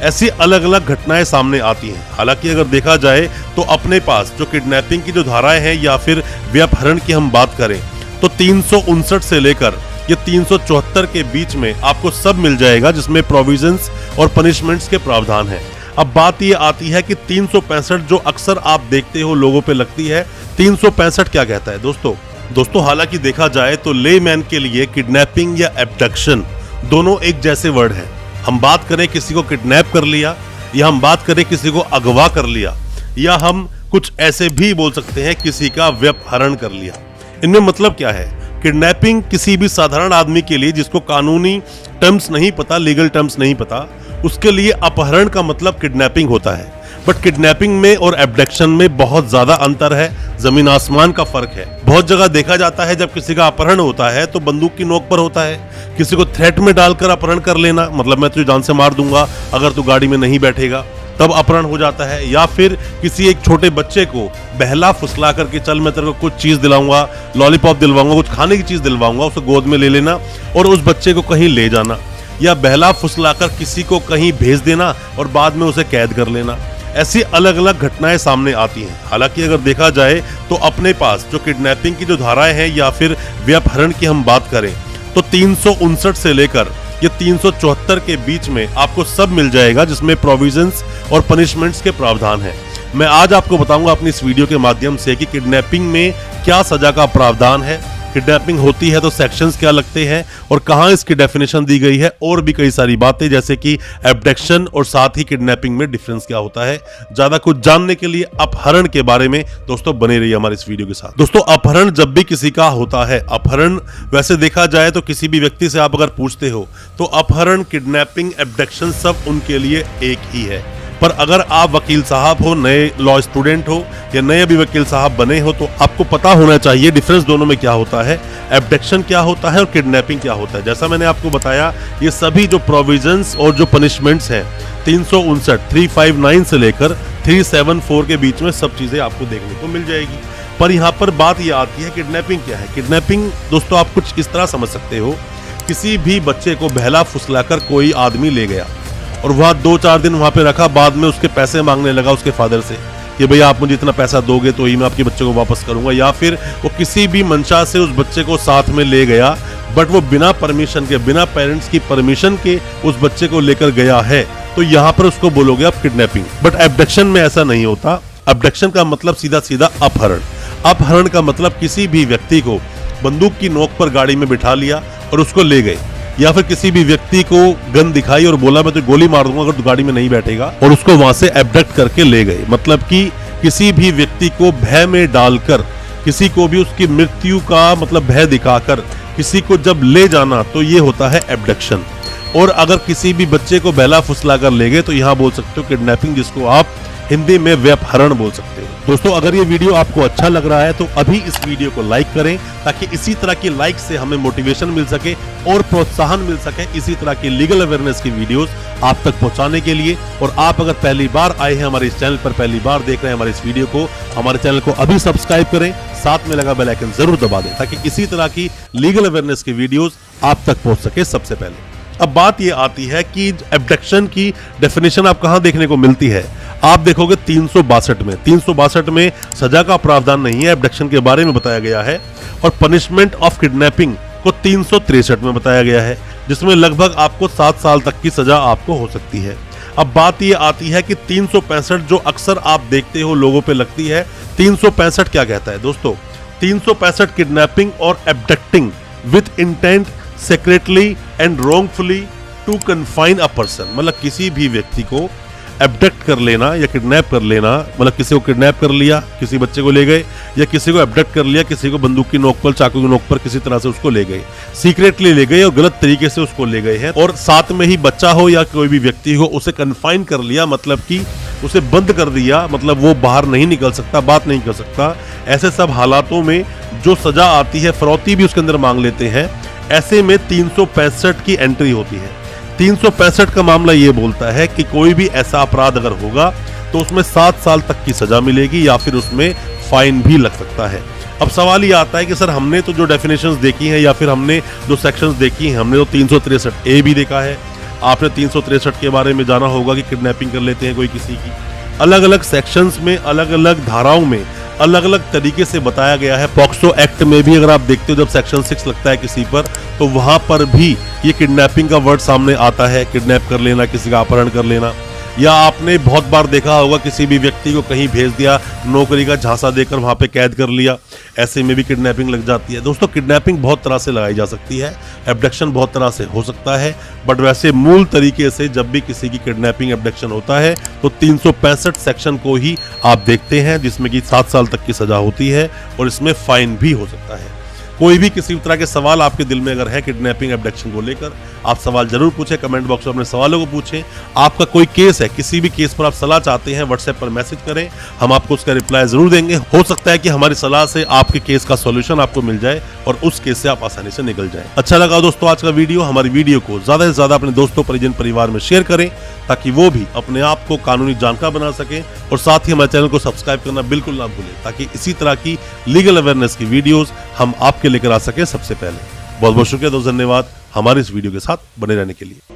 ऐसी अलग अलग घटनाएं सामने आती हैं। हालांकि अगर देखा जाए तो अपने पास जो किडनैपिंग की जो धाराएं हैं या फिर व्यपहरण की हम बात करें तो 359 से लेकर ये 374 के बीच में आपको सब मिल जाएगा, जिसमें प्रोविजंस और पनिशमेंट्स के प्रावधान हैं। अब बात ये आती है कि 365 जो अक्सर आप देखते हो लोगों पे लगती है, 365 क्या कहता है दोस्तों हालांकि देखा जाए तो लेमैन के लिए किडनैपिंग या एब्डक्शन दोनों एक जैसे वर्ड हैं। हम बात करें किसी को किडनैप कर लिया, या हम बात करें किसी को अगवा कर लिया, या हम कुछ ऐसे भी बोल सकते हैं किसी का व्यपहरण कर लिया। इनमें मतलब क्या है? किडनैपिंग किसी भी साधारण आदमी के लिए जिसको कानूनी टर्म्स नहीं पता, लीगल टर्म्स नहीं पता, उसके लिए अपहरण का मतलब किडनैपिंग होता है। बट किडनैपिंग में और एब्डक्शन में बहुत ज्यादा अंतर है, जमीन आसमान का फर्क है। बहुत जगह देखा जाता है जब किसी का अपहरण होता है तो बंदूक की नोक पर होता है। किसी को थ्रेट में डालकर अपहरण कर लेना, मतलब मैं तुझे जान से मार दूंगा अगर तू गाड़ी में नहीं बैठेगा, तब अपहरण हो जाता है। या फिर किसी एक छोटे बच्चे को बहला फुसला करके चल मैं तेरे को कुछ चीज दिलाऊंगा, लॉलीपॉप दिलवाऊंगा, कुछ खाने की चीज दिलवाऊंगा, उसे गोद में ले लेना और उस बच्चे को कहीं ले जाना, या बहला फुसलाकर किसी को कहीं भेज देना और बाद में उसे कैद कर लेना। ऐसी अलग अलग घटनाएं सामने आती हैं। हालांकि अगर देखा जाए तो अपने पास जो किडनैपिंग की जो धाराएं हैं या फिर व्यपहरण की हम बात करें तो 359 से लेकर ये 374 के बीच में आपको सब मिल जाएगा, जिसमें प्रोविजंस और पनिशमेंट्स के प्रावधान हैं। मैं आज आपको बताऊंगा अपनी इस वीडियो के माध्यम से कि किडनैपिंग में क्या सजा का प्रावधान है, किडनैपिंग होती है तो सेक्शंस क्या लगते हैं और कहां इसकी डेफिनेशन दी गई है, और भी कई सारी बातें जैसे कि एब्डक्शन और साथ ही किडनैपिंग में डिफरेंस क्या होता है। ज्यादा कुछ जानने के लिए अपहरण के बारे में दोस्तों बने रहिए हमारे इस वीडियो के साथ। दोस्तों अपहरण जब भी किसी का होता है, अपहरण वैसे देखा जाए तो किसी भी व्यक्ति से आप अगर पूछते हो तो अपहरण, किडनैपिंग, एब्डक्शन सब उनके लिए एक ही है। पर अगर आप वकील साहब हो, नए लॉ स्टूडेंट हो या नए अभी वकील साहब बने हो तो आपको पता होना चाहिए डिफरेंस दोनों में क्या होता है, एब्डक्शन क्या होता है और किडनैपिंग क्या होता है। जैसा मैंने आपको बताया ये सभी जो प्रोविजंस और जो पनिशमेंट्स हैं 359 से लेकर 374 के बीच में सब चीजें आपको देखने को मिल जाएगी। पर यहाँ पर बात ये आती है किडनैपिंग क्या है। किडनैपिंग दोस्तों आप कुछ इस तरह समझ सकते हो, किसी भी बच्चे को बहला फुसलाकर कोई आदमी ले गया और वह 2-4 दिन वहां पे रखा, बाद में उसके पैसे मांगने लगा उसके फादर से कि भैया आप मुझे इतना पैसा दोगे तो ही मैं आपके बच्चे को वापस करूंगा। या फिर वो किसी भी मंशा से उस बच्चे को साथ में ले गया बट वो बिना परमिशन के, बिना पेरेंट्स की परमिशन के उस बच्चे को लेकर गया है, तो यहाँ पर उसको बोलोगे आप किडनैपिंग। बट एब्डक्शन में ऐसा नहीं होता। एब्डक्शन का मतलब सीधा सीधा अपहरण। अपहरण का मतलब किसी भी व्यक्ति को बंदूक की नोक पर गाड़ी में बिठा लिया और उसको ले गए, या फिर किसी भी व्यक्ति को गन दिखाई और बोला मैं तो गोली मार दूंगा अगर तू गाड़ी में नहीं बैठेगा, और उसको वहां से एब्डक्ट करके ले गए। मतलब कि किसी भी व्यक्ति को भय में डालकर, किसी को भी उसकी मृत्यु का मतलब भय दिखाकर किसी को जब ले जाना तो ये होता है एब्डक्शन। और अगर किसी भी बच्चे को बहला फुसला कर ले गए तो यहाँ बोल सकते हो किडनैपिंग, जिसको आप हिंदी में व्यपहरण बोल सकते हो। दोस्तों अगर ये वीडियो आपको अच्छा लग रहा है तो अभी इस वीडियो को लाइक करें ताकि इसी तरह की लाइक से हमें मोटिवेशन मिल सके और प्रोत्साहन मिल सके इसी तरह की लीगल अवेयरनेस की वीडियोस आप तक पहुंचाने के लिए। और आप अगर पहली बार आए हैं हमारे इस चैनल पर, पहली बार देख रहे हैं हमारे इस वीडियो को, हमारे चैनल को अभी सब्सक्राइब करें, साथ में लगा बेल आइकन जरूर दबा दें ताकि इसी तरह की लीगल अवेयरनेस की वीडियोस आप तक पहुंच सके सबसे पहले। अब बात ये आती है कि एब्डक्शन की डेफिनेशन आप कहां देखने को मिलती है। आप देखोगे 362 में सजा का प्रावधान नहीं है, एब्डक्शन के बारे में बताया गया है। और पनिशमेंट ऑफ किडनैपिंग को 363 में बताया गया है, जिसमें लगभग आपको 7 साल तक की सजा आपको हो सकती है। अब बात ये आती है कि 365 जो अक्सर आप देखते हो लोगों पे लगती है, 365 क्या कहता है दोस्तों? 365 किडनैपिंग और abducting with intent secretly and wrongfully to confine a person, मतलब किसी भी व्यक्ति को एब्डक्ट कर लेना या किडनैप कर लेना, मतलब किसी को किडनैप कर लिया, किसी बच्चे को ले गए, या किसी को एब्डक्ट कर लिया, किसी को बंदूक की नोक पर, चाकू की नोक पर किसी तरह से उसको ले गए, सीक्रेटली ले गए और गलत तरीके से उसको ले गए हैं। और साथ में ही बच्चा हो या कोई भी व्यक्ति हो उसे कन्फाइन कर लिया, मतलब कि उसे बंद कर दिया, मतलब वो बाहर नहीं निकल सकता, बात नहीं कर सकता। ऐसे सब हालातों में जो सजा आती है, फिरौती भी उसके अंदर मांग लेते हैं, ऐसे में 365 की एंट्री होती है। 365 का मामला ये बोलता है कि कोई भी ऐसा अपराध अगर होगा तो उसमें 7 साल तक की सजा मिलेगी या फिर उसमें फाइन भी लग सकता है। अब सवाल ये आता है कि सर हमने तो जो डेफिनेशंस देखी हैं या फिर हमने जो सेक्शंस देखी हैं, हमने तो 363A भी देखा है, आपने 363 के बारे में जाना होगा कि किडनैपिंग कर लेते हैं कोई किसी की। अलग अलग सेक्शंस में, अलग अलग धाराओं में अलग अलग तरीके से बताया गया है। पॉक्सो एक्ट में भी अगर आप देखते हो, जब सेक्शन 6 लगता है किसी पर, तो वहां पर भी ये किडनैपिंग का वर्ड सामने आता है। किडनैप कर लेना, किसी का अपहरण कर लेना। या आपने बहुत बार देखा होगा किसी भी व्यक्ति को कहीं भेज दिया, नौकरी का झांसा देकर वहां पे कैद कर लिया, ऐसे में भी किडनैपिंग लग जाती है। दोस्तों, किडनैपिंग बहुत तरह से लगाई जा सकती है, एब्डक्शन बहुत तरह से हो सकता है, बट वैसे मूल तरीके से जब भी किसी की किडनैपिंग एब्डक्शन होता है तो 365 सेक्शन को ही आप देखते हैं, जिसमें कि 7 साल तक की सजा होती है और इसमें फाइन भी हो सकता है। कोई भी किसी तरह के सवाल आपके दिल में अगर है किडनैपिंग एब्डक्शन को लेकर, आप सवाल जरूर पूछें, कमेंट बॉक्स में अपने सवालों को पूछें। आपका कोई केस है, किसी भी केस पर आप सलाह चाहते हैं, व्हाट्सएप पर मैसेज करें, हम आपको उसका रिप्लाई जरूर देंगे। हो सकता है कि हमारी सलाह से आपके केस का सॉल्यूशन आपको मिल जाए और उस केस से आप आसानी से निकल जाएं। अच्छा लगा दोस्तों आज का वीडियो? हमारी वीडियो को ज्यादा से ज्यादा अपने दोस्तों, परिजन, परिवार में शेयर करें, ताकि वो भी अपने आप को कानूनी जानकार बना सकें। और साथ ही हमारे चैनल को सब्सक्राइब करना बिल्कुल ना भूलें, ताकि इसी तरह की लीगल अवेयरनेस की वीडियोस हम आपके लेकर आ सके सबसे पहले। बहुत बहुत शुक्रिया दोस्तों, धन्यवाद हमारे इस वीडियो के साथ बने रहने के लिए।